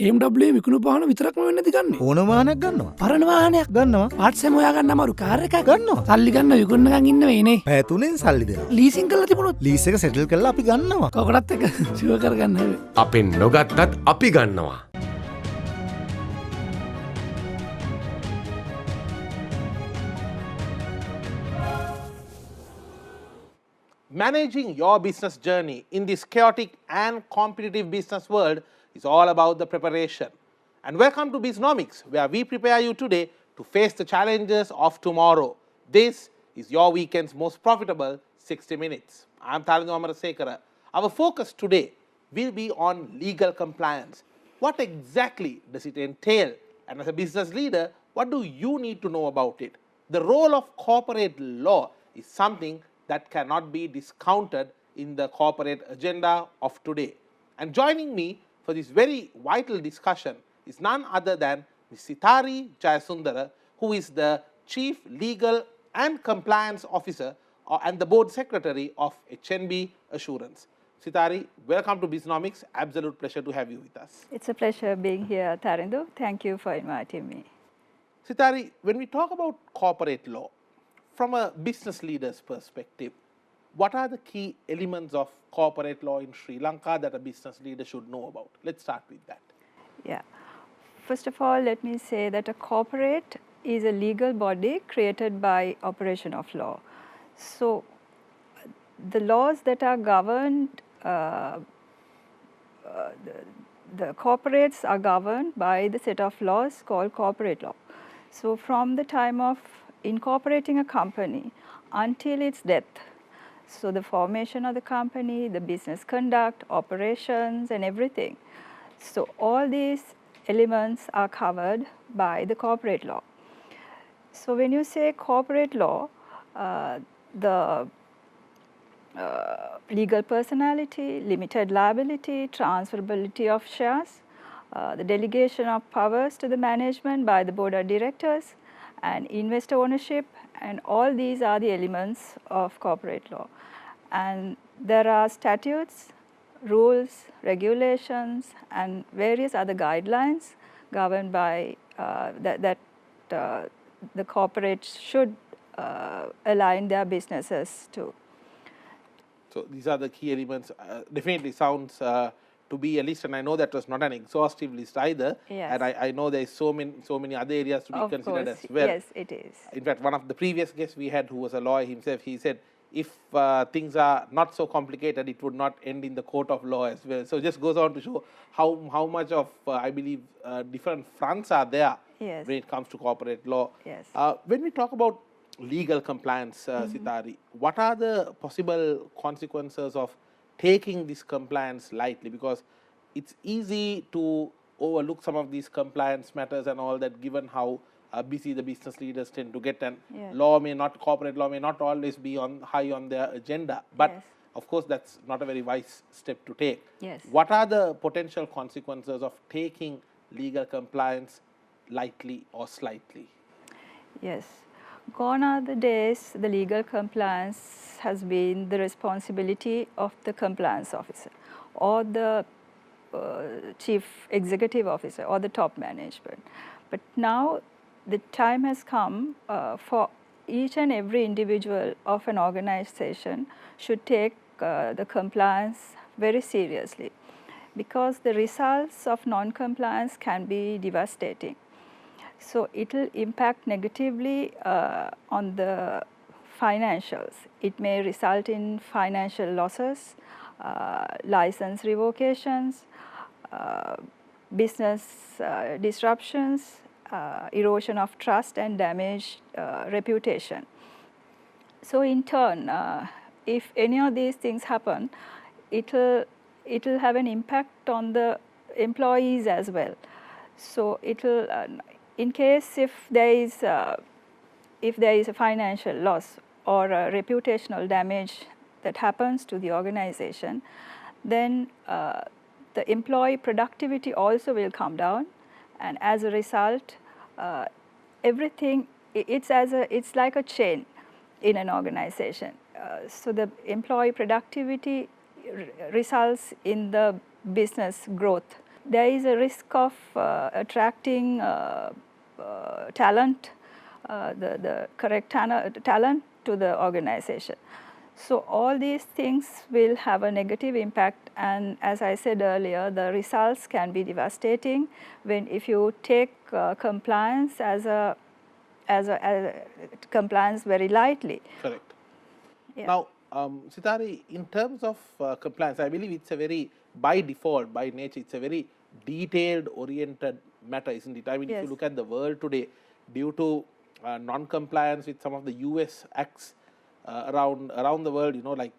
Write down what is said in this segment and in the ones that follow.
AMW විකුණු පාන විතරක්ම වෙන්නේ නැති ගන්න. ඕන වාහනයක් ගන්නවා. පරණ වාහනයක් ගන්නවා. පාර්ට්ස් එම හොයා ගන්න අමාරු කාර් එකක් ගන්නවා. සල්ලි ගන්න විකුණනකන් ඉන්න වෙන්නේ. පැය 3ෙන් සල්ලි දෙනවා. ලීසින් කරලා තිබුණොත් ලීස් එක සෙටල් කරලා අපි ගන්නවා. කොකටත් එක ෂුවර් කරගන්න හැබැයි. අපෙන් නොගත්තත් අපි ගන්නවා. Managing your business journey in this chaotic and competitive business world is all about the preparation. And welcome to Bisnomics, where we prepare you today to face the challenges of tomorrow. This is your weekend's most profitable 60 minutes. I am Thalindu Amarasekara. Our focus today will be on legal compliance. What exactly does it entail? And as a business leader, what do you need to know about it? The role of corporate law is something that cannot be discounted in the corporate agenda of today. And joining me for this very vital discussion is none other than Ms. Sitari Jayasundara, who is the Chief Legal and Compliance Officer and the Board Secretary of HNB Assurance. Sitari, welcome to Bisnomics. Absolute pleasure to have you with us. It's a pleasure being here, Thalindu. Thank you for inviting me. Sitari, when we talk about corporate law, from a business leader's perspective, what are the key elements of corporate law in Sri Lanka that a business leader should know about? Let's start with that. Yeah. First of all, let me say that a corporate is a legal body created by operation of law. So, the laws that are governed, the corporates are governed by the set of laws called corporate law. So, from the time of incorporating a company until its death, so the formation of the company, the business conduct, operations and everything. So all these elements are covered by the corporate law. So when you say corporate law, the legal personality, limited liability, transferability of shares, the delegation of powers to the management by the board of directors, and investor ownership, and all these are the elements of corporate law. And there are statutes, rules, regulations, and various other guidelines governed by that the corporates should align their businesses to. So these are the key elements. Definitely sounds to be a list, and I know that was not an exhaustive list either. Yes. And I know there is so many other areas to be considered as well. Yes, it is. In fact, one of the previous guests we had, who was a lawyer himself, he said, if things are not so complicated, it would not end in the court of law as well. So it just goes on to show how much of, I believe, different fronts are there Yes. when it comes to corporate law. Yes. When we talk about legal compliance, Sitari, what are the possible consequences of taking this compliance lightly? Because it's easy to overlook some of these compliance matters and all that, given how busy the business leaders tend to get, and Yes. corporate law may not always be high on their agenda. But Yes. of course, that's not a very wise step to take. Yes. What are the potential consequences of taking legal compliance lightly or slightly? Yes. Gone are the days the legal compliance has been the responsibility of the compliance officer or the chief executive officer or the top management. But now the time has come for each and every individual of an organization should take the compliance very seriously, because the results of non-compliance can be devastating. So it will impact negatively on the financials. It may result in financial losses, license revocations, business disruptions, erosion of trust and damaged reputation. So in turn, if any of these things happen, it will have an impact on the employees as well. So it will, in case if there is a financial loss or a reputational damage that happens to the organization, then the employee productivity also will come down, and as a result, everything, it's like a chain in an organization. So the employee productivity results in the business growth there is a risk of attracting talent, the correct talent to the organization. So all these things will have a negative impact, and as I said earlier, the results can be devastating when if you take compliance as compliance very lightly. Correct. Yeah. Now, Sitari, in terms of compliance, I believe it's a very, by default, by nature, it's a very detailed oriented matter, isn't it? I mean, if Yes. you look at the world today, due to non-compliance with some of the US acts around the world, like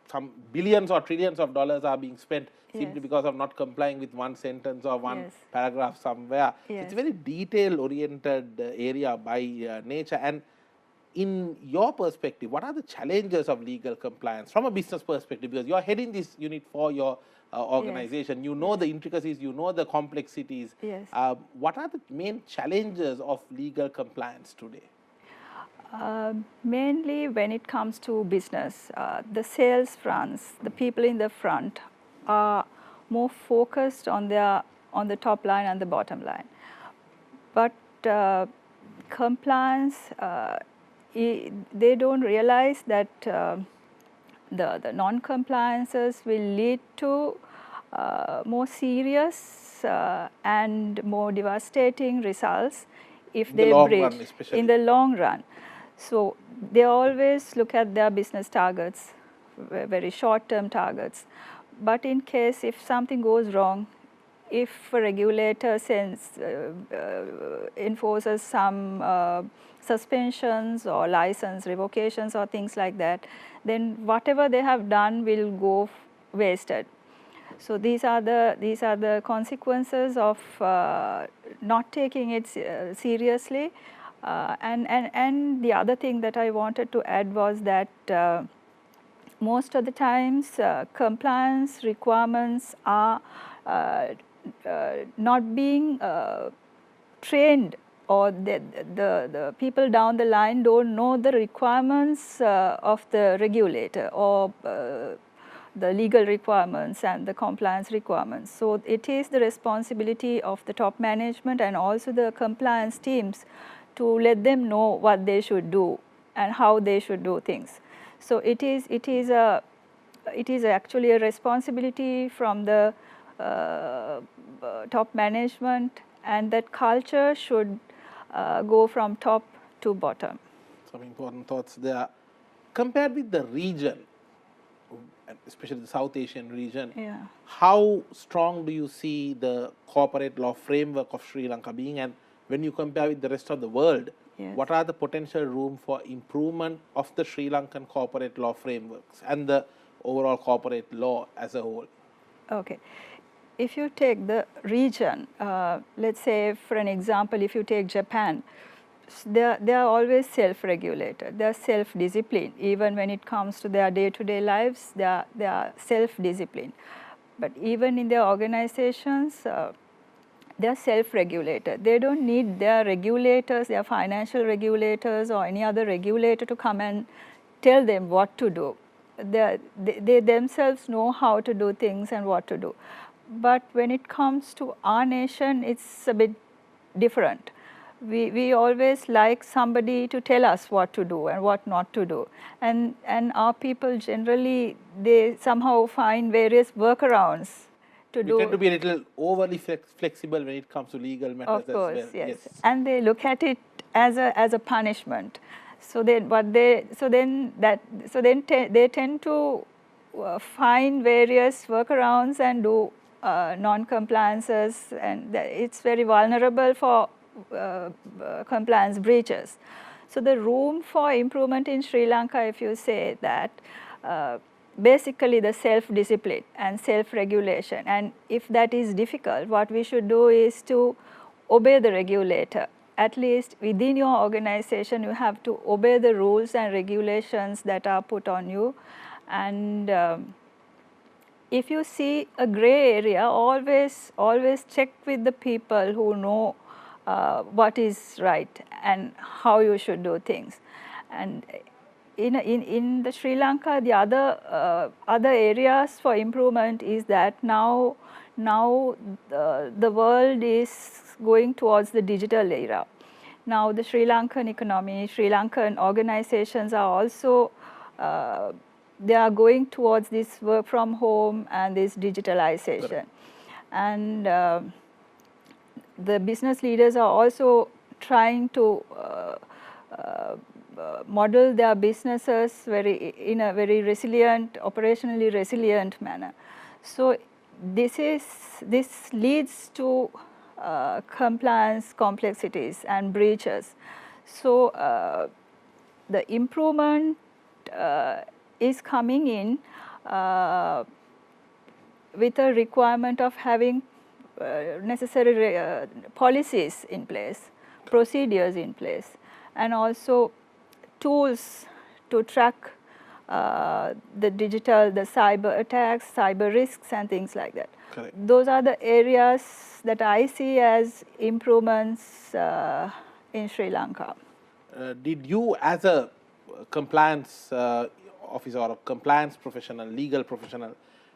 some billions or trillions of dollars are being spent simply Yes. because of not complying with one sentence or one Yes. paragraph somewhere. So Yes. it's a very detail oriented area by nature. And in your perspective, what are the challenges of legal compliance from a business perspective? Because you're heading this unit for your organization, you know the intricacies, you know the complexities. Yes. What are the main challenges of legal compliance today? Mainly when it comes to business, the sales fronts, the people in the front are more focused on the top line and the bottom line. But compliance, they don't realize that the non-compliances will lead to more serious and more devastating results if In the they long breach run, especially. in the long run. So they always look at their business targets, very short-term targets. But in case if something goes wrong, if a regulator enforces some suspensions or license revocations or things like that, then whatever they have done will go wasted. So these are the consequences of not taking it seriously. And the other thing that I wanted to add was that most of the times compliance requirements are not being trained, or the people down the line don't know the requirements of the regulator or the legal requirements and the compliance requirements. So it is the responsibility of the top management and also the compliance teams to let them know what they should do and how they should do things. So it is actually a responsibility from the top management, and that culture should go from top to bottom. Some important thoughts there. Compared with the region, especially the South Asian region, Yeah. how strong do you see the corporate law framework of Sri Lanka being? And when you compare with the rest of the world, Yes. what are the potential room for improvement of the Sri Lankan corporate law frameworks and the overall corporate law as a whole? Okay. If you take the region, let's say for an example, if you take Japan, they are always self-regulated. They are self-disciplined. Even when it comes to their day-to-day lives, they are self-disciplined. But even in their organizations, they are self-regulated. They don't need their regulators, their financial regulators or any other regulator to come and tell them what to do. They themselves know how to do things and what to do. But when it comes to our nation, it's a bit different. We always like somebody to tell us what to do and what not to do. And our people generally, they somehow find various workarounds to do. We tend to be a little overly flexible when it comes to legal matters Of course, as well. yes. And they look at it as a punishment. So then they tend to find various workarounds and do non-compliances, and it's very vulnerable for compliance breaches. So the room for improvement in Sri Lanka, if you say that, basically the self-discipline and self-regulation. And if that is difficult, what we should do is to obey the regulator. At least within your organization, you have to obey the rules and regulations that are put on you. And if you see a gray area, always check with the people who know what is right and how you should do things. And in the Sri Lanka, the other areas for improvement is that now the world is going towards the digital era. Now the Sri Lankan economy, Sri Lankan organizations are also they are going towards this work from home and this digitalization. Correct. And the business leaders are also trying to model their businesses in a very resilient, operationally resilient manner. So this leads to compliance complexities and breaches. So the improvement is coming in with a requirement of having necessary policies in place, procedures in place, and also tools to track the cyber attacks, cyber risks and things like that. Correct. Those are the areas that I see as improvements in Sri Lanka. Did you, as a compliance officer or a compliance professional, legal professional,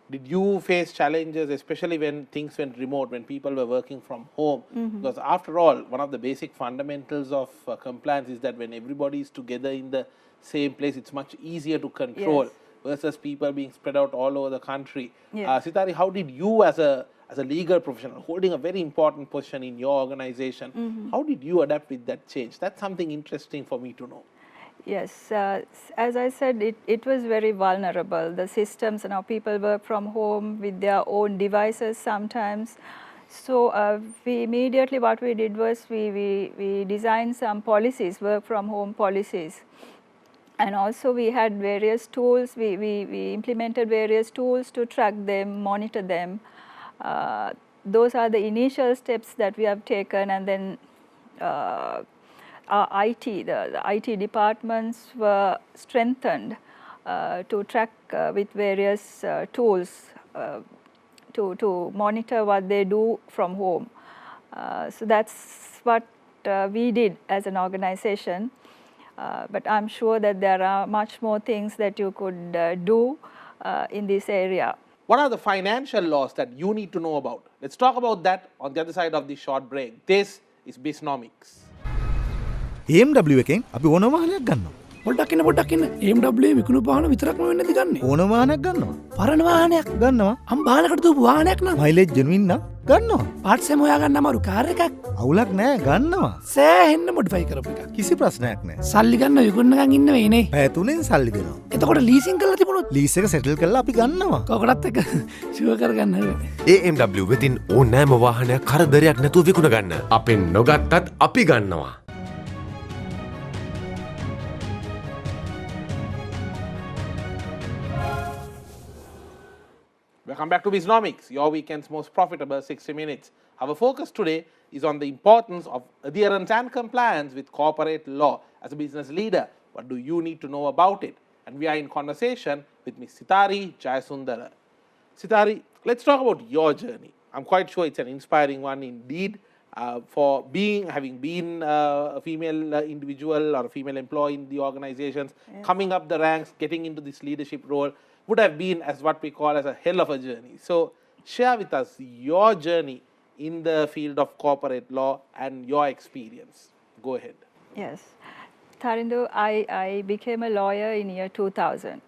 did you face challenges, especially when things went remote, when people were working from home? Because after all, one of the basic fundamentals of compliance is that when everybody is together in the same place, it's much easier to control. Yes. Versus people being spread out all over the country. Yes. Sitari, how did you, as a legal professional, holding a very important position in your organization, how did you adapt with that change? That's something interesting for me to know. Yes, as I said, it was very vulnerable. The systems, people work from home with their own devices sometimes. So we immediately, what we did was we designed some policies, work from home policies. And also we had various tools, we implemented various tools to track them, monitor them. Those are the initial steps that we have taken, and then our the IT departments were strengthened to track with various tools to monitor what they do from home. So that's what we did as an organization. But I'm sure that there are much more things that you could do in this area. What are the financial laws that you need to know about? Let's talk about that on the other side of this short break. This is Bisnomics. HNB එකෙන් අපි ඕන වාහනයක් ගන්නවා. පොඩ්ඩක් ඉන්න HNB විකුණු පාන විතරක්ම වෙන්නේ නැති ගන්නෙ. ඕන වාහනයක් ගන්නවා. පරණ වාහනයක් ගන්නවා. අම් බාලකට දුපු වාහනයක් නම් මයිලේජ් ජෙනුයින් නම් ගන්නවා. පාර්ට්ස් එහෙම හොයාගන්න අමාරු කාර් එකක් අවුලක් නැහැ ගන්නවා. සෑහෙන්න මොඩිෆයි කරපු එකක්. කිසි ප්‍රශ්නයක් නැහැ. සල්ලි ගන්න විකුණනකන් ඉන්න වෙයිනේ. පැය 3ෙන් සල්ලි දෙනවා. එතකොට ලීසින් කරලා තිබුණොත් ලීස් එක සෙටල් කරලා අපි ගන්නවා. කවකටත් එක ෂුවර් කරගන්න හැබැයි. AMW වෙතින් ඕනෑම වාහනයක් කරදරයක් නැතුව විකුණ ගන්න. අපෙන් නොගත්තත් අපි ගන්නවා. Welcome back to Bisnomics, your weekend's most profitable 60 minutes. Our focus today is on the importance of adherence and compliance with corporate law. As a business leader, what do you need to know about it? And we are in conversation with Ms. Sitari Jayasundara. Sitari, let's talk about your journey. I'm quite sure it's an inspiring one indeed. For having been a female individual or a female employee in the organizations, coming up the ranks, getting into this leadership role, would have been as what we call as a hell of a journey. So share with us your journey in the field of corporate law and your experience. Go ahead. Yes. Tarindu, I became a lawyer in year 2000.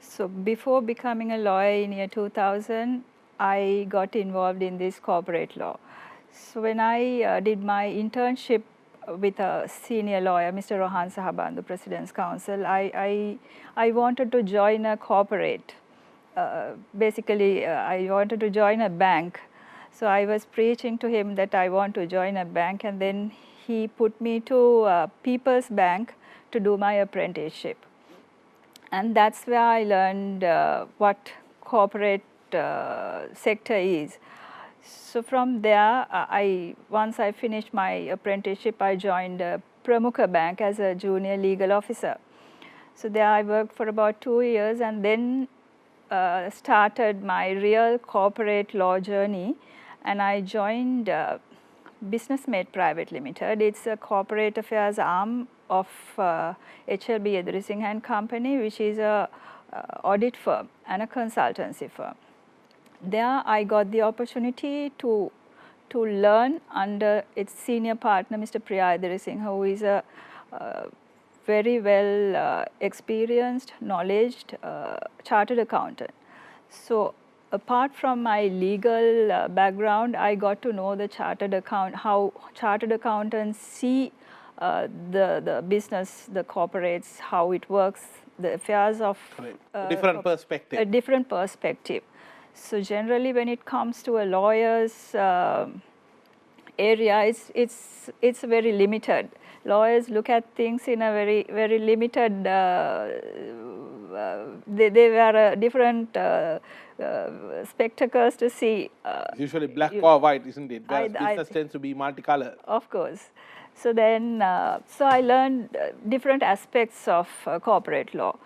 So before becoming a lawyer in year 2000, I got involved in this corporate law. So when I did my internship with a senior lawyer, Mr. Rohan Sahaban, the President's Counsel, I wanted to join a corporate. Basically, I wanted to join a bank. So I was preaching to him that I want to join a bank, and then he put me to People's Bank to do my apprenticeship. And that's where I learned what corporate sector is. So from there, once I finished my apprenticeship, I joined Pramukha Bank as a junior legal officer. So there I worked for about 2 years, and then started my real corporate law journey, and I joined Bisnomics Private Limited. It's a corporate affairs arm of HLB Edrising and Company, which is a audit firm and a consultancy firm. There I got the opportunity to learn under its senior partner, Mr. Priya Edrising, who is a very well experienced, knowledged chartered accountant. So apart from my legal background, I got to know the how chartered accountants see the business, the corporates, how it works, the affairs of different perspective. A different perspective. So generally, when it comes to a lawyer's area, it's very limited. Lawyers look at things in a very limited. They wear different spectacles to see. Usually black or white, isn't it? Whereas business tends to be multicolored. Of course. So then, so I learned different aspects of corporate law.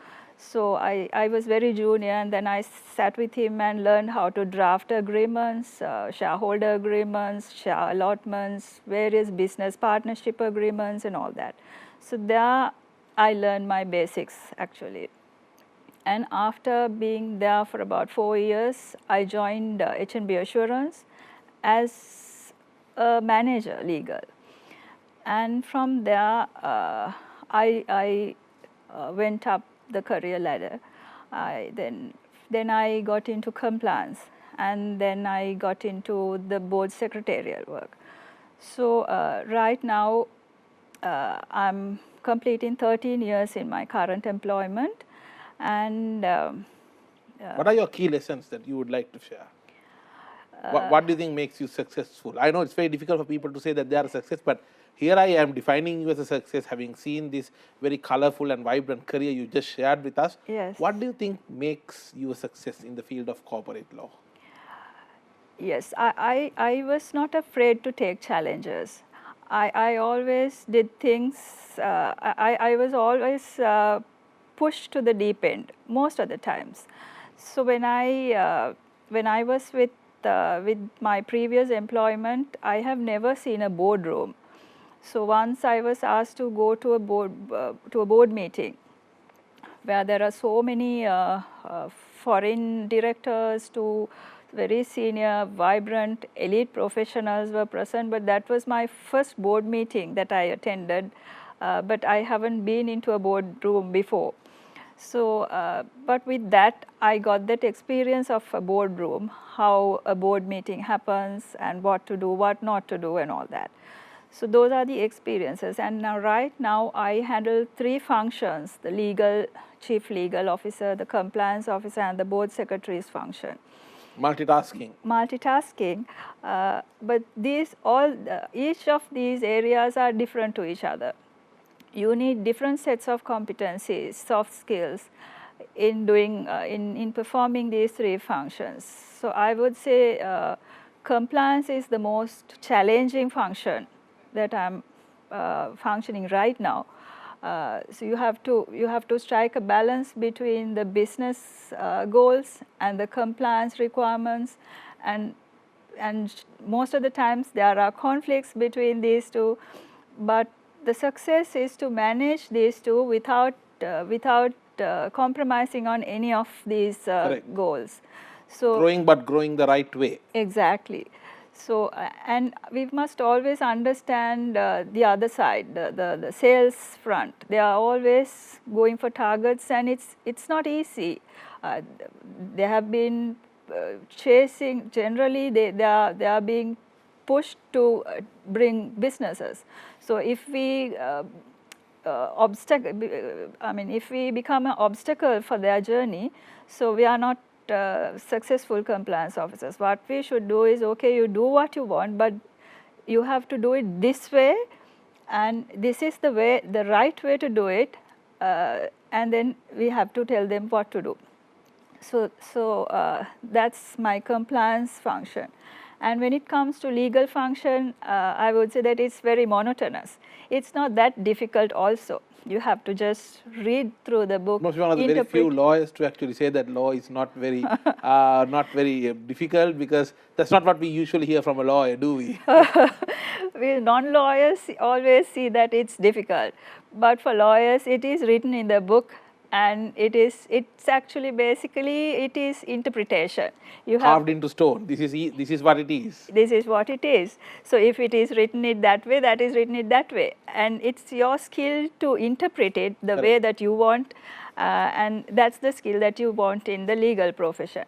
So I was very junior, and then I sat with him and learned how to draft agreements, shareholder agreements, share allotments, various business partnership agreements and all that. So there I learned my basics actually. And after being there for about 4 years, I joined HNB Assurance as a manager legal. And from there, I went up the career ladder. Then I got into compliance, and then I got into the board secretarial work. So right now, I'm completing 13 years in my current employment. And what are your key lessons that you would like to share? What do you think makes you successful? I know it's very difficult for people to say that they are a success, but here I am defining you as a success, having seen this very colorful and vibrant career you just shared with us. Yes. What do you think makes you a success in the field of corporate law? Yes, I was not afraid to take challenges. I always did things, I was always pushed to the deep end most of the times. So when I was with my previous employment, I have never seen a boardroom. So once I was asked to go to a board meeting where there are so many foreign directors to very senior, vibrant, elite professionals were present, but that was my first board meeting that I attended, but I haven't been into a boardroom before. So, but with that, I got that experience of a boardroom, how a board meeting happens and what to do, what not to do and all that. So those are the experiences, and now right now I handle 3 functions: the legal, chief legal officer, the compliance officer, and the board secretary's function. Multitasking. Multitasking, but each of these areas are different to each other. You need different sets of competencies, soft skills in doing, in performing these 3 functions. So I would say compliance is the most challenging function that I'm functioning right now. So you have to strike a balance between the business goals and the compliance requirements, and most of the times there are conflicts between these two, but the success is to manage these two without compromising on any of these goals. So growing the right way. Exactly. So and we must always understand the other side, the sales front. They are always going for targets, and it's not easy. They have been chasing. Generally, they are being pushed to bring businesses. So if we if we become an obstacle for their journey, so we are not successful compliance officers. What we should do is, okay, you do what you want, but you have to do it this way, and this is the way, the right way to do it, and then we have to tell them what to do. So that's my compliance function. And when it comes to legal function, I would say that it's very monotonous. It's not that difficult also. You have to just read through the book. Must be one of the very few lawyers to actually say that law is not very difficult, because that's not what we usually hear from a lawyer, do we? we non-lawyers always see that it's difficult, but for lawyers it is written in the book, and it's actually basically it is interpretation. You have Carved into stone. This is what it is. this is what it is. So if it is written it that way, that is written it that way, and it's your skill to interpret it the way that you want, and that's the skill that you want in the legal profession.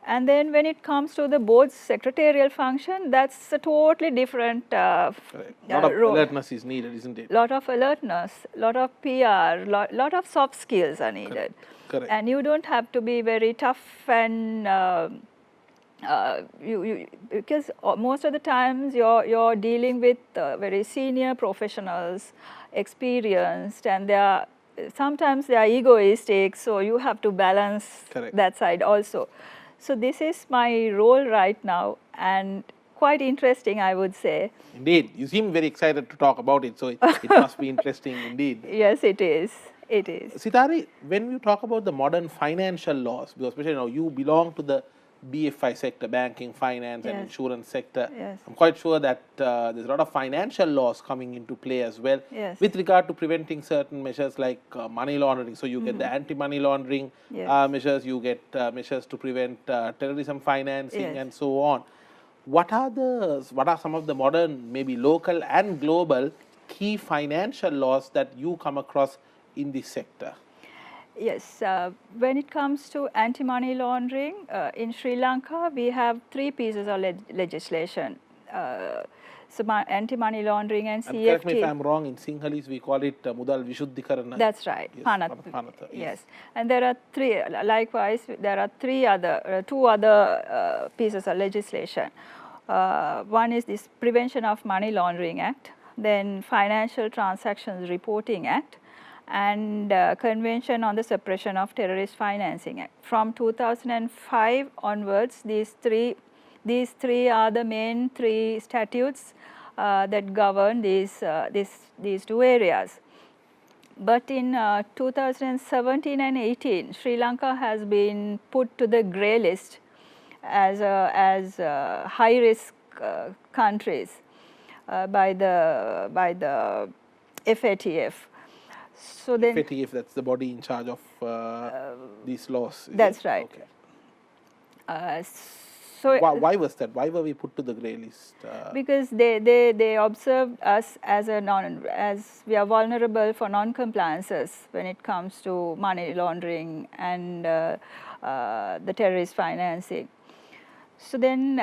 And then when it comes to the board's secretarial function, that's a totally different Correct. Lot of role. alertness is needed, isn't it? Lot of alertness, lot of PR, lot of soft skills are needed. Correct. And you don't have to be very tough and because most of the times you're dealing with very senior professionals, experienced, and sometimes they are egoistic, so you have to balance Correct. that side also. So this is my role right now, and quite interesting, I would say. Indeed. You seem very excited to talk about it, so it must be interesting indeed. Yes, it is. It is. Sitari, when you talk about the modern financial laws, because especially now you belong to the BFI sector, banking, finance and Yes. insurance sector, Yes. I'm quite sure that there's a lot of financial laws coming into play as well Yes. with regard to preventing certain measures like money laundering. So you get the anti-money laundering Yes. measures, you get measures to prevent terrorism financing Yes. and so on. What are some of the modern, maybe local and global key financial laws that you come across in this sector? Yes, when it comes to anti-money laundering, in Sri Lanka, we have 3 pieces of legislation. So anti-money laundering and And CFT. correct me if I'm wrong, in Sinhalese we call it Mudal Vishuddhikarana. That's right, Yes, Panatha. yes. Yes, and there are 3, likewise, there are 2 other pieces of legislation. One is this Prevention of Money Laundering Act, then Financial Transactions Reporting Act, and Convention on the Suppression of Terrorist Financing Act. From 2005 onwards, these three are the main 3 statutes that govern these 2 areas. But in 2017 and 18, Sri Lanka has been put to the grey list as high risk countries by the FATF. So then FATF, that's the body in charge of these laws. is that's it? right. Okay. So Why was that? Why were we put to the grey list? because they observed us as we are vulnerable for non-compliances when it comes to money laundering and the terrorist financing. So then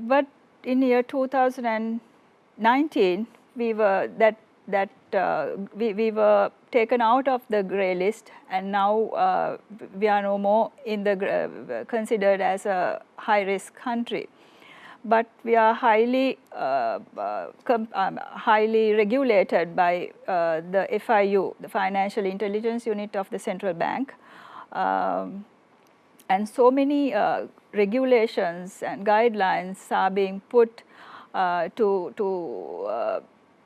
but in year 2019 we were we were taken out of the grey list, and now we are no more considered as a high risk country. But we are highly regulated by the FIU, the Financial Intelligence Unit of the Central Bank, and so many regulations and guidelines are being put to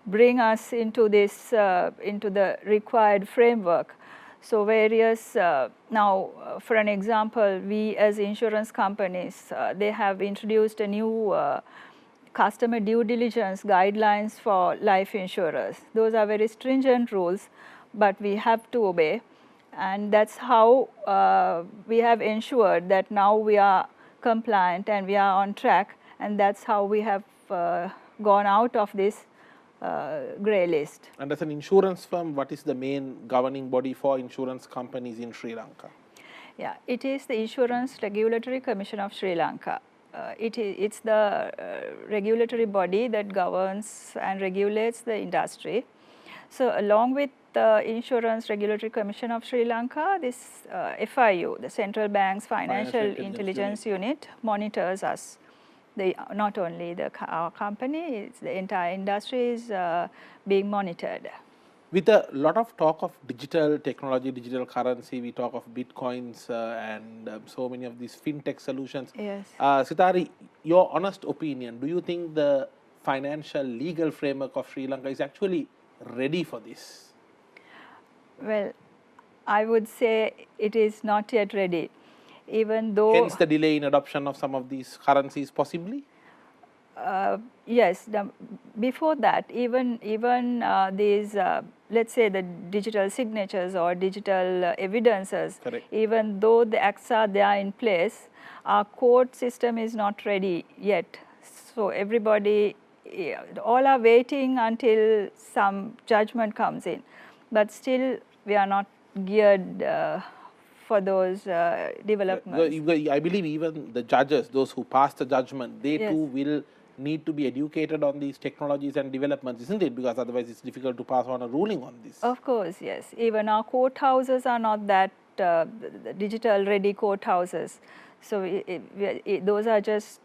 bring us into this into the required framework. So various now, for an example, we as insurance companies, they have introduced a new customer due diligence guidelines for life insurers. Those are very stringent rules, but we have to obey, and that's how we have ensured that now we are compliant and we are on track, and that's how we have gone out of this grey list. And as an insurance firm, what is the main governing body for insurance companies in Sri Lanka? Yeah, it is the Insurance Regulatory Commission of Sri Lanka. It's the regulatory body that governs and regulates the industry. So along with the Insurance Regulatory Commission of Sri Lanka, this FIU, the Central Bank's Financial Intelligence Unit, monitors us. Not only our company, it's the entire industry is being monitored. With a lot of talk of digital technology, digital currency, we talk of bitcoins and so many of these fintech solutions. Yes. Sitari, your honest opinion, do you think the financial legal framework of Sri Lanka is actually ready for this? Well, I would say it is not yet ready, even though... Hence the delay in adoption of some of these currencies possibly? Yes, before that, even these, let's say the digital signatures or digital evidences, Correct. even though the acts are there in place, our court system is not ready yet. So everybody, all are waiting until some judgment comes in, but still we are not geared for those developments. I believe even the judges, those who pass the judgment, they Yes. too will need to be educated on these technologies and developments, isn't it? Because otherwise it's difficult to pass on a ruling on this. Of course, yes. Even our courthouses are not that digital ready courthouses. So those are just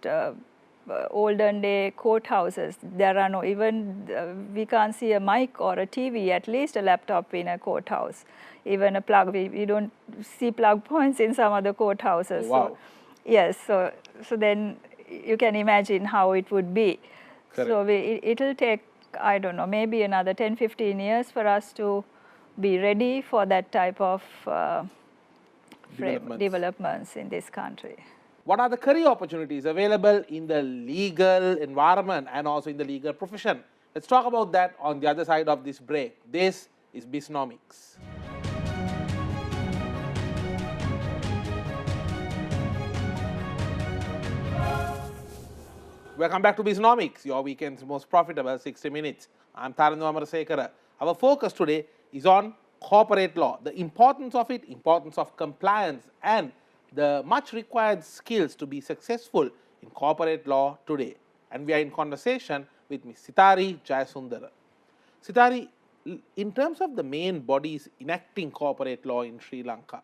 olden day courthouses. There are no, even we can't see a mic or a TV, at least a laptop in a courthouse. Even a plug, we don't see plug points in some other courthouses. Oh, wow. So, yes, so then you can imagine how it would be. Correct. So it'll take, I don't know, maybe another 10, 15 years for us to be ready for that type of developments in this country. What are the career opportunities available in the legal environment and also in the legal profession? Let's talk about that on the other side of this break. This is Bisnomics. Welcome back to Bisnomics, your weekend's most profitable 60 minutes. I'm Tharandu Amarasekara. Our focus today is on corporate law, the importance of it, importance of compliance, and the much required skills to be successful in corporate law today. And we are in conversation with Ms. Sitari Jayasundara. Sitari, in terms of the main bodies enacting corporate law in Sri Lanka,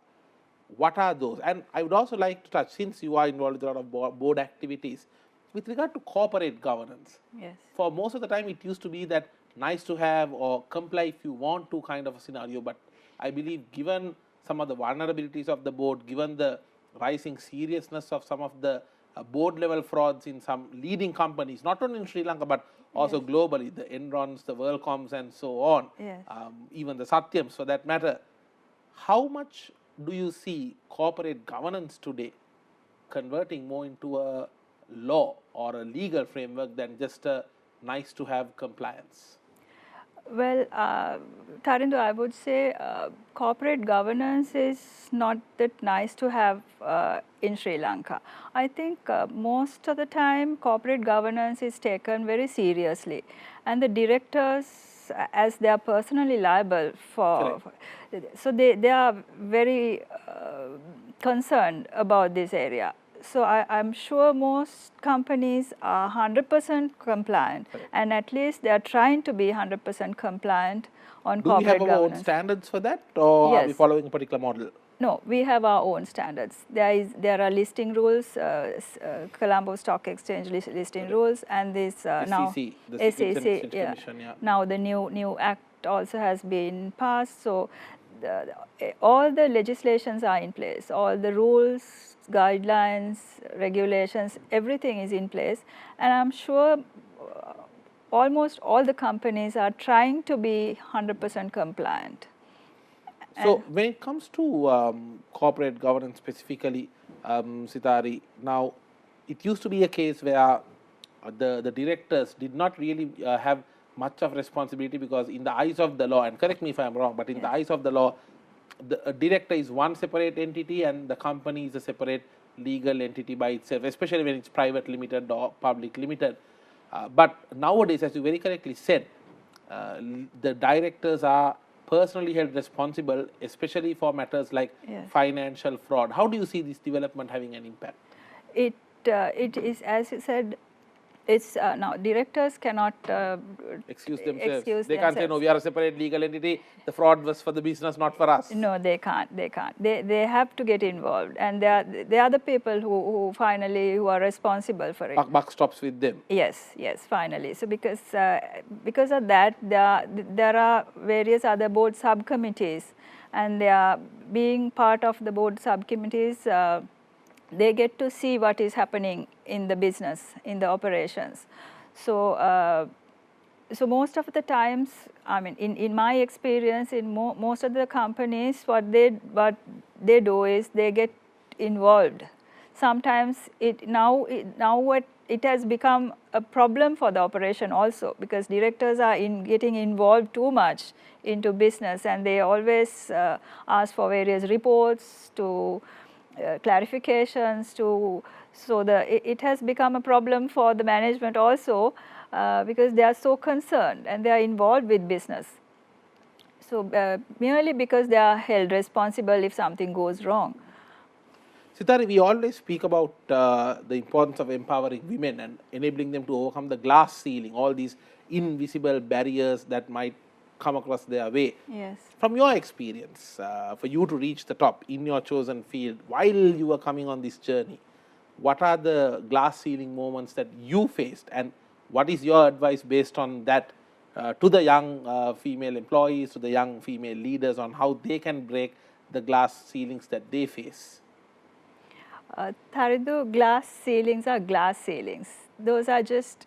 what are those? And I would also like to touch, since you are involved in a lot of board activities, with regard to corporate governance. Yes. For most of the time, it used to be that nice to have or comply if you want to kind of a scenario. But I believe given some of the vulnerabilities of the board, given the rising seriousness of some of the board level frauds in some leading companies, not only in Sri Lanka, but also globally, the Enrons, the WorldComs and so on, Yes. even the Satyams for that matter, how much do you see corporate governance today converting more into a law or a legal framework than just a nice to have compliance? Well, Tharindu, I would say corporate governance is not that nice to have in Sri Lanka. I think most of the time corporate governance is taken very seriously, and the directors, as they are personally liable for, so they are very concerned about this area. So I'm sure most companies are 100% compliant, and at least they are trying to be 100% compliant on Do we corporate have our governance. own standards for that, or are we Yes. following a particular model? No, we have our own standards. There are listing rules, Colombo Stock Exchange listing rules, and this now SEC, the Securities and SEC. Exchange Commission, yeah. Now the new act also has been passed. So all the legislations are in place. All the rules, guidelines, regulations, everything is in place, and I'm sure almost all the companies are trying to be 100% compliant. So when it comes to corporate governance specifically, Sitari, now it used to be a case where the directors did not really have much of responsibility, because in the eyes of the law, and correct me if I am wrong, but in the eyes of the law, a director is one separate entity and the company is a separate legal entity by itself, especially when it's private limited or public limited. But nowadays, as you very correctly said, the directors are personally held responsible, especially for matters like financial fraud. How do you see this development having an impact? It is, as you said, it's now directors cannot excuse themselves. excuse They can't say, no, we are a separate legal entity. The fraud was for the business, not for us. No, they can't. They have to get involved, and they are the people who finally who are responsible for it. Buck stops with them. Yes, finally. So because of that, there are various other board subcommittees, and they are being part of the board subcommittees. They get to see what is happening in the business, in the operations. So, so most of the times, I mean, in my experience, in most of the companies, what they do is they get involved sometimes it has become a problem for the operation also, because directors are getting involved too much into business, and they always ask for various reports to clarifications to, so it has become a problem for the management also, because they are so concerned and they are involved with business. So merely because they are held responsible if something goes wrong. Sitari, we always speak about the importance of empowering women and enabling them to overcome the glass ceiling, all these invisible barriers that might come across their way. Yes. From your experience, for you to reach the top in your chosen field, while you were coming on this journey, what are the glass ceiling moments that you faced, and what is your advice based on that to the young female employees, to the young female leaders, on how they can break the glass ceilings that they face? Tharidu, glass ceilings are glass ceilings. Those are just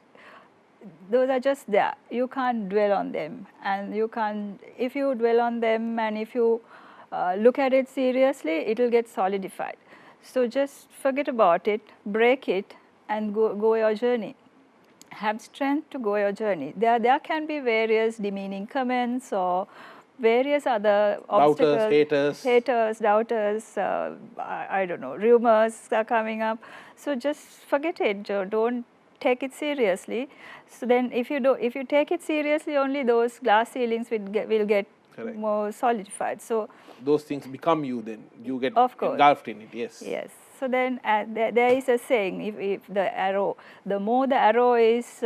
there. You can't dwell on them, and you can't. If you dwell on them and if you look at it seriously, it will get solidified. So just forget about it, break it, and go your journey. Have strength to go your journey. There can be various demeaning comments or various other obstacles, haters, doubters, I don't know, rumors are coming up. So just forget it. Don't take it seriously. So then, if you take it seriously, only those glass ceilings will get Correct. more solidified. So those things become you. Then you get of course engulfed in it. Yes. Yes. So then there is a saying: if the more the arrow is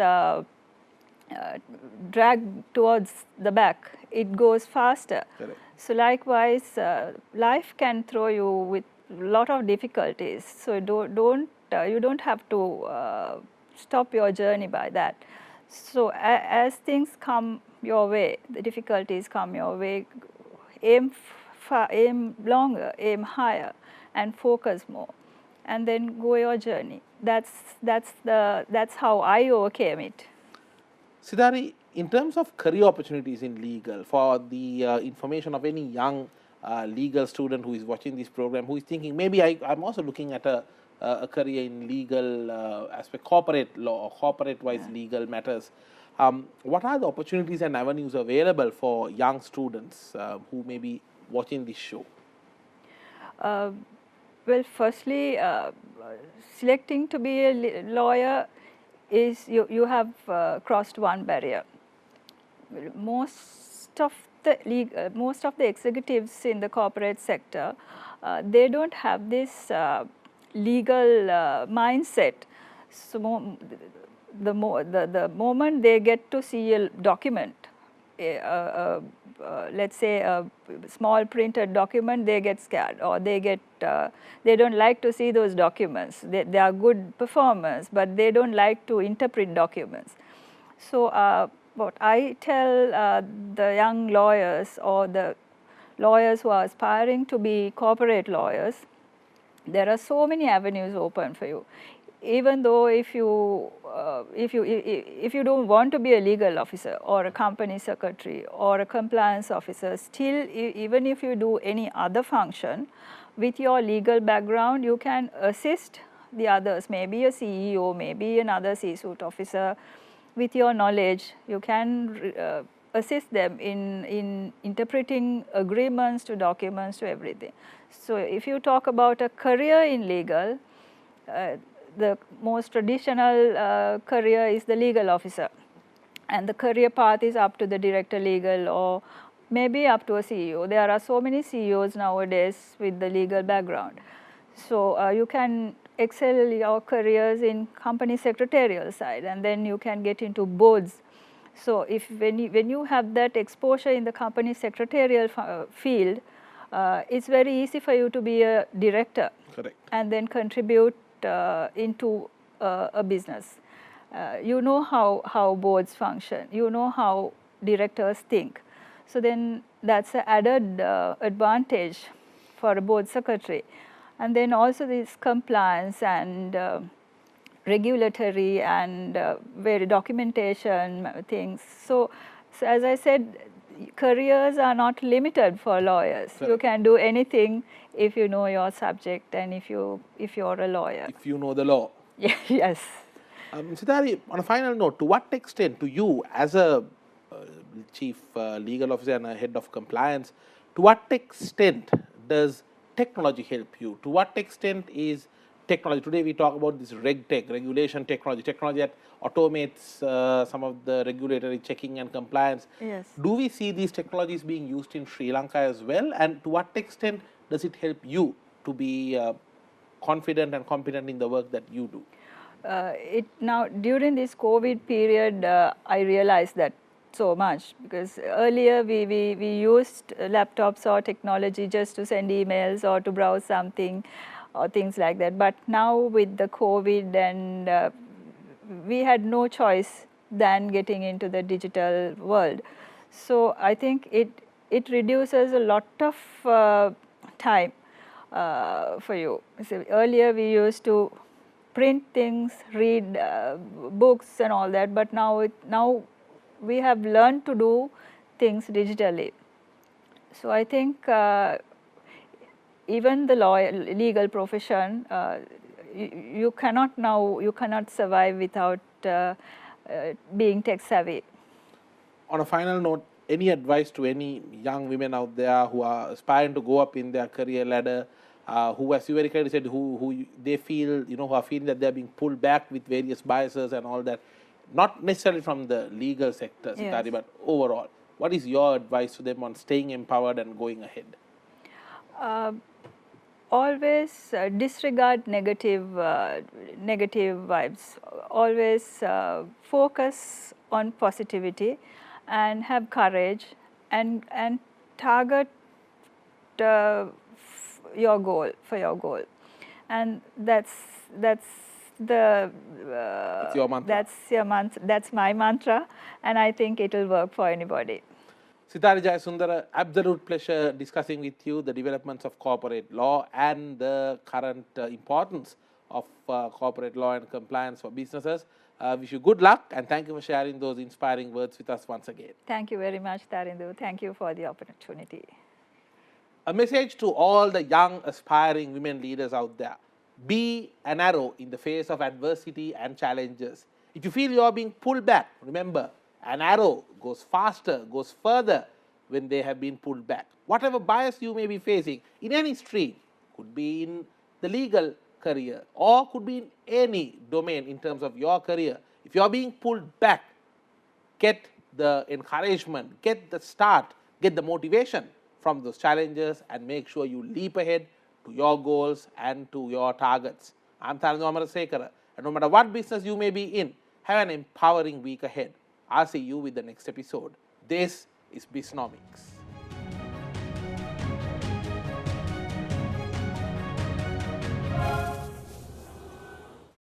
dragged towards the back, it goes faster. Correct. So likewise, life can throw you with a lot of difficulties. So you don't have to stop your journey by that. So as things come your way, the difficulties come your way, aim longer, aim higher, and focus more, and then go your journey. That's how I overcame it. Sitari, in terms of career opportunities in legal, for the information of any young legal student who is watching this program, who is thinking, maybe I'm also looking at a career in legal aspect, corporate law or corporate-wise legal matters. What are the opportunities and avenues available for young students who may be watching this show? Well, firstly, selecting to be a lawyer is you have crossed one barrier. Most of the executives in the corporate sector, they don't have this legal mindset. So the moment they get to see a document, let's say a small printed document, they get scared, or they don't like to see those documents. They are good performers, but they don't like to interpret documents. So what I tell the young lawyers or the lawyers who are aspiring to be corporate lawyers, there are so many avenues open for you. Even though if you don't want to be a legal officer or a company secretary or a compliance officer, still even if you do any other function, with your legal background you can assist the others, maybe a CEO, maybe another C-suite officer. With your knowledge, you can assist them in interpreting agreements to documents to everything. So if you talk about a career in legal, the most traditional career is the legal officer, and the career path is up to the director legal or maybe up to a CEO. There are so many CEOs nowadays with the legal background. So you can excel your careers in company secretarial side, and then you can get into boards. So when you have that exposure in the company secretarial field, it's very easy for you to be a director. Correct. And then contribute into a business. You know how boards function, you know how directors think. So then that's an added advantage for a board secretary. And then also this compliance and regulatory and very documentation things. So as I said, careers are not limited for lawyers. You can do anything if you know your subject and if you're a lawyer. If you know the law. Yes. Sitari, on a final note, to what extent, to you as a chief legal officer and a head of compliance, to what extent does technology help you? To what extent is technology, today we talk about this regulation technology that automates some of the regulatory checking and compliance. Yes. Do we see these technologies being used in Sri Lanka as well? And to what extent does it help you to be confident and competent in the work that you do? Now, during this COVID period, I realized that so much, because earlier we used laptops or technology just to send emails or to browse something or things like that. But now with the COVID, and we had no choice than getting into the digital world. So I think it reduces a lot of time for you. So earlier we used to print things, read books and all that, but now we have learned to do things digitally. So I think even the legal profession, you cannot survive without being tech savvy. On a final note, any advice to any young women out there who are aspiring to go up in their career ladder, who, as you very clearly said, who they feel, who are feeling that they're being pulled back with various biases and all that, not necessarily from the legal sector, Sitari, yes, but overall, what is your advice to them on staying empowered and going ahead? Always disregard negative vibes. Always focus on positivity and have courage and target your goal, and that's the your mantra. That's my mantra, and I think it will work for anybody. Sitari Jayasundara, absolute pleasure discussing with you the developments of corporate law and the current importance of corporate law and compliance for businesses. Wish you good luck, and thank you for sharing those inspiring words with us once again. Thank you very much, Tarindu. Thank you for the opportunity. A message to all the young aspiring women leaders out there. Be an arrow in the face of adversity and challenges. If you feel you are being pulled back, remember, an arrow goes faster, goes further when they have been pulled back. Whatever bias you may be facing in any stream, could be in the legal career or could be in any domain in terms of your career. If you are being pulled back, get the encouragement, get the start, get the motivation from those challenges, and make sure you leap ahead to your goals and to your targets. I'm Tharandu, and no matter what business you may be in, have an empowering week ahead. I'll see you with the next episode. This is Bisnomics.